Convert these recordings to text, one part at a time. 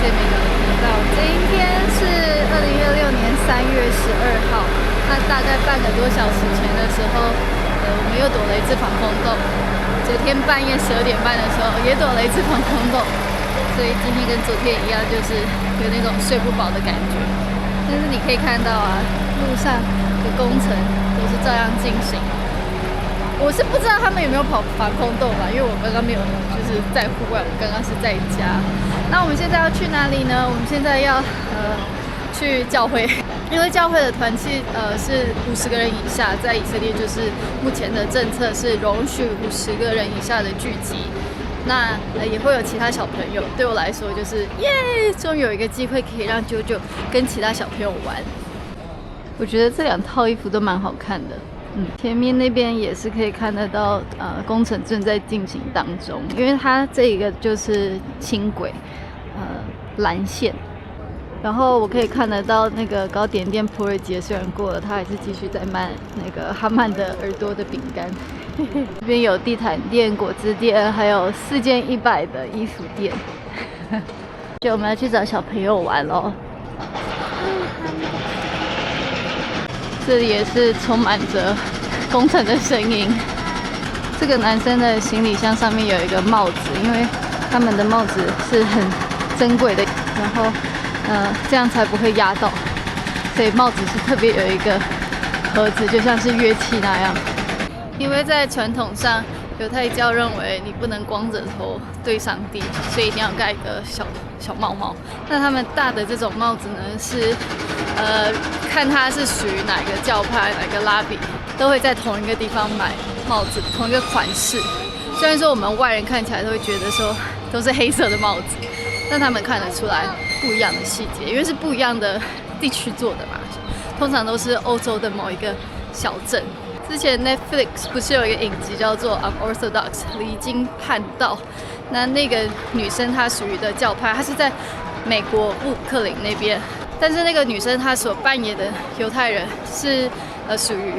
谢美角的频道。今天是2016年3月12号，那大概半个多小时前的时候，我们又躲了一次防空洞。昨天半夜12点半的时候也躲了一次防空洞，所以今天跟昨天一样，就是有那种睡不饱的感觉。但是你可以看到啊，路上的工程都是照样进行。我是不知道他们有没有跑防空洞吧，因为我刚刚没有就是在户外，我刚刚是在家。那我们现在要去哪里呢？我们现在要去教会，因为教会的团契是50个人以下，在以色列就是目前的政策是容许50个人以下的聚集。那也会有其他小朋友，对我来说就是耶，终于有一个机会可以让啾啾跟其他小朋友玩。我觉得这2套衣服都蛮好看的。前面那边也是可以看得到，工程正在进行当中，因为它这一个就是轻轨，蓝线。然后我可以看得到那个糕点店普洱节虽然过了，它还是继续在卖那个哈曼的耳朵的饼干。这边有地毯店、果汁店，还有4件100的衣服店。就我们要去找小朋友玩咯。这里也是充满着工程的声音。这个男生的行李箱上面有一个帽子，因为他们的帽子是很珍贵的，然后这样才不会压到，所以帽子是特别有一个盒子，就像是乐器那样。因为在传统上，犹太教认为你不能光着头对上帝，所以一定要盖一个小帽帽。那他们大的这种帽子呢，是看它是属于哪个教派、哪个拉比，都会在同一个地方买帽子，同一个款式。虽然说我们外人看起来都会觉得说都是黑色的帽子，但他们看得出来不一样的细节，因为是不一样的地区做的嘛。通常都是欧洲的某一个小镇。之前 Netflix 不是有一个影集叫做 Unorthodox 离经叛道？那个女生她属于的教派，她是在美国布鲁克林那边，但是那个女生她所扮演的犹太人是属于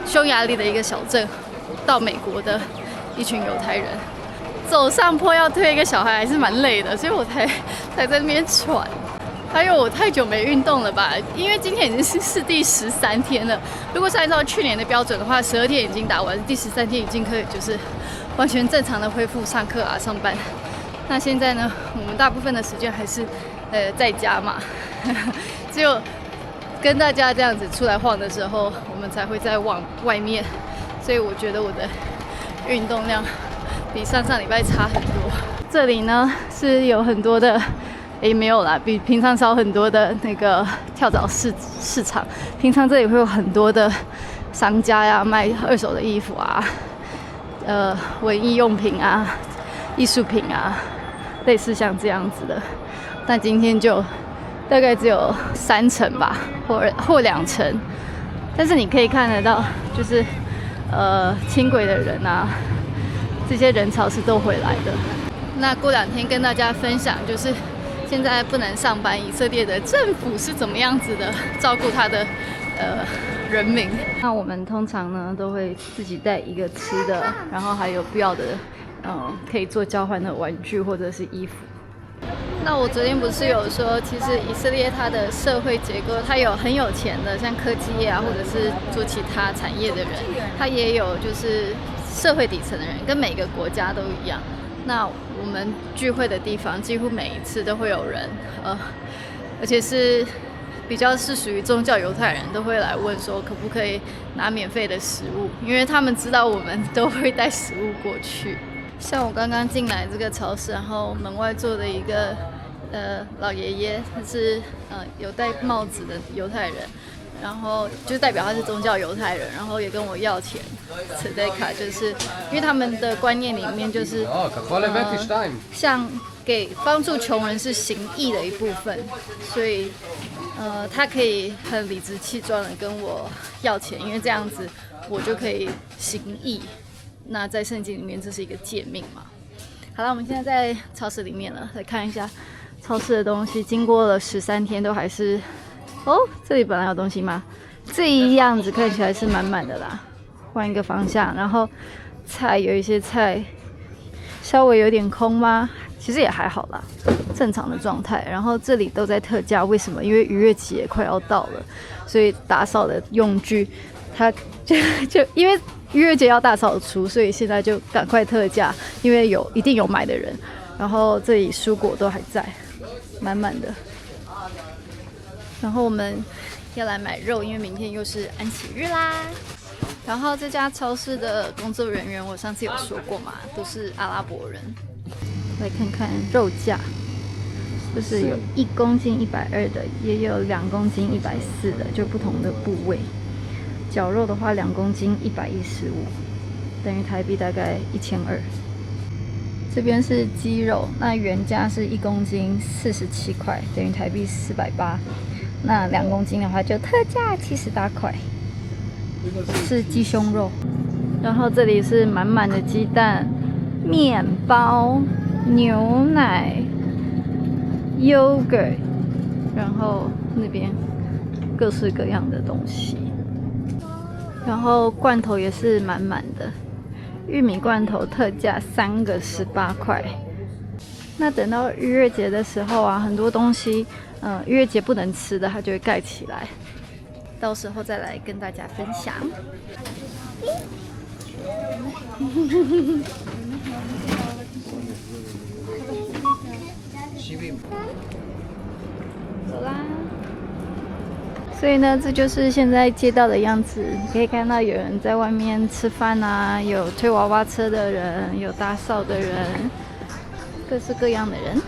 匈牙利的一个小镇到美国的一群犹太人。走上坡要推一个小孩还是蛮累的，所以我才在那边喘。还有我太久没运动了吧？因为今天已经是第13天了。如果是按照去年的标准的话，12天已经打完，第13天已经可以就是完全正常的恢复上课啊、上班。那现在呢，我们大部分的时间还是在家嘛，只有跟大家这样子出来晃的时候，我们才会再往外面。所以我觉得我的运动量比上礼拜差很多。这里呢是有很多的。没有啦，比平常少很多的那个跳蚤市场。平常这里会有很多的商家呀，卖2手的衣服啊，文艺用品啊，艺术品啊，类似像这样子的。但今天就大概只有3成吧，或2成。但是你可以看得到，就是轻轨的人啊，这些人潮是都回来的。那过2天跟大家分享，就是现在不能上班，以色列的政府是怎么样子的照顾他的人民？那我们通常呢都会自己带一个吃的，然后还有必要的可以做交换的玩具或者是衣服。那我昨天不是有说，其实以色列它的社会结构，它有很有钱的，像科技业啊，或者是做其他产业的人，它也有就是社会底层的人，跟每个国家都一样。那我们聚会的地方，几乎每一次都会有人，而且是比较是属于宗教犹太人，都会来问说可不可以拿免费的食物，因为他们知道我们都会带食物过去。像我刚刚进来这个超市，然后门外坐的一个老爷爷，他是有戴帽子的犹太人。然后就代表他是宗教犹太人，然后也跟我要钱 tzedakah， 就是因为他们的观念里面就是，像给帮助穷人是行义的一部分，所以他可以很理直气壮的跟我要钱，因为这样子我就可以行义。那在圣经里面这是一个诫命嘛。好了，我们现在在超市里面了，来看一下超市的东西，经过了13天都还是。哦，这里本来有东西吗？这一样子看起来是满满的啦。换一个方向，然后菜有一些菜稍微有点空吗？其实也还好啦，正常的状态。然后这里都在特价，为什么？因为逾越期也快要到了，所以打扫的用具，它就因为逾越节要大扫除，所以现在就赶快特价，因为一定有买的人。然后这里蔬果都还在，满满的。然后我们要来买肉，因为明天又是安息日啦。然后这家超市的工作人员，我上次有说过嘛，都是阿拉伯人。来看看肉价，就是有1公斤120的，也有2公斤140的，就不同的部位。绞肉的话，2公斤115，等于台币大概1200。这边是鸡肉，那原价是1公斤47块，等于台币480。那2公斤的话就特价78块，是鸡胸肉。然后这里是满满的鸡蛋、面包、牛奶、yogurt， 然后那边各式各样的东西。然后罐头也是满满的，玉米罐头特价3个18块。那等到逾越节的时候啊，很多东西，逾越节不能吃的，它就会盖起来，到时候再来跟大家分享。走啦。所以呢，这就是现在街道的样子。你可以看到有人在外面吃饭啊，有推娃娃车的人，有打扫的人，各式各样的人。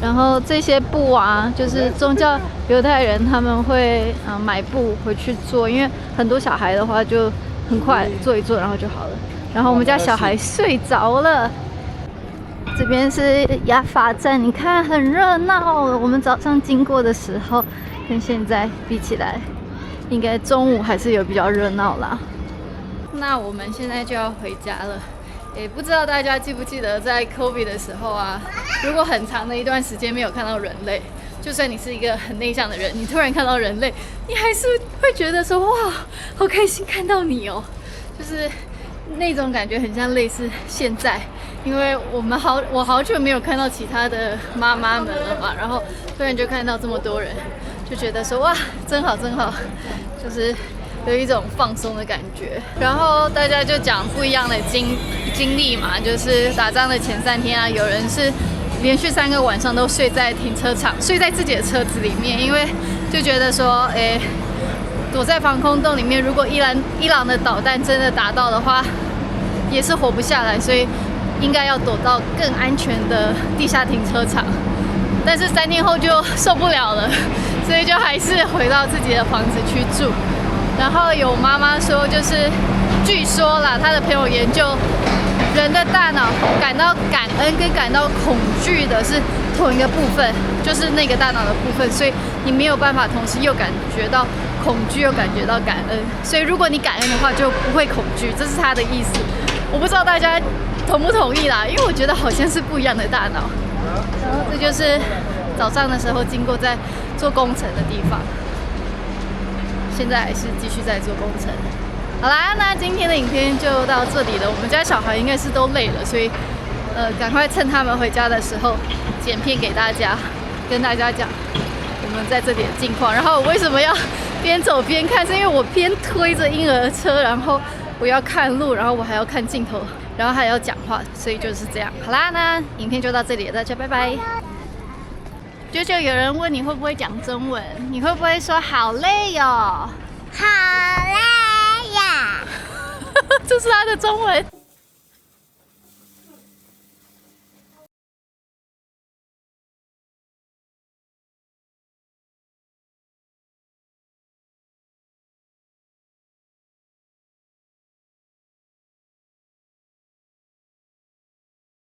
然后这些布啊，就是宗教犹太人他们会买布回去做，因为很多小孩的话就很快做一做，然后就好了。然后我们家小孩睡着了。这边是亚法站，你看很热闹。我们早上经过的时候，跟现在比起来，应该中午还是有比较热闹啦。那我们现在就要回家了。也不知道大家记不记得，在 COVID 的时候啊，如果很长的一段时间没有看到人类，就算你是一个很内向的人，你突然看到人类，你还是会觉得说哇，好开心看到你哦，就是那种感觉很像类似现在，因为我好久没有看到其他的妈妈们了嘛，然后突然就看到这么多人，就觉得说哇，真好真好，就是有一种放松的感觉。然后大家就讲不一样的经历嘛，就是打仗的前3天啊，有人是连续3个晚上都睡在停车场，睡在自己的车子里面，因为就觉得说，躲在防空洞里面，如果伊朗的导弹真的打到的话，也是活不下来，所以应该要躲到更安全的地下停车场。但是3天后就受不了了，所以就还是回到自己的房子去住。然后有妈妈说，就是据说啦，她的朋友研究，人的大脑感到感恩跟感到恐惧的是同一个部分，就是那个大脑的部分，所以你没有办法同时又感觉到恐惧又感觉到感恩。所以如果你感恩的话，就不会恐惧，这是她的意思。我不知道大家同不同意啦，因为我觉得好像是不一样的大脑。然后这就是早上的时候经过在做工程的地方。现在还是继续在做工程。好啦，那今天的影片就到这里了。我们家小孩应该是都累了，所以赶快趁他们回家的时候剪片给大家，跟大家讲我们在这里的近况。然后我为什么要边走边看？是因为我边推着婴儿车，然后我要看路，然后我还要看镜头，然后还要讲话，所以就是这样。好啦，那影片就到这里了，大家拜拜。就有人问你会不会讲中文，你会不会说好累哦？好累呀！这是他的中文。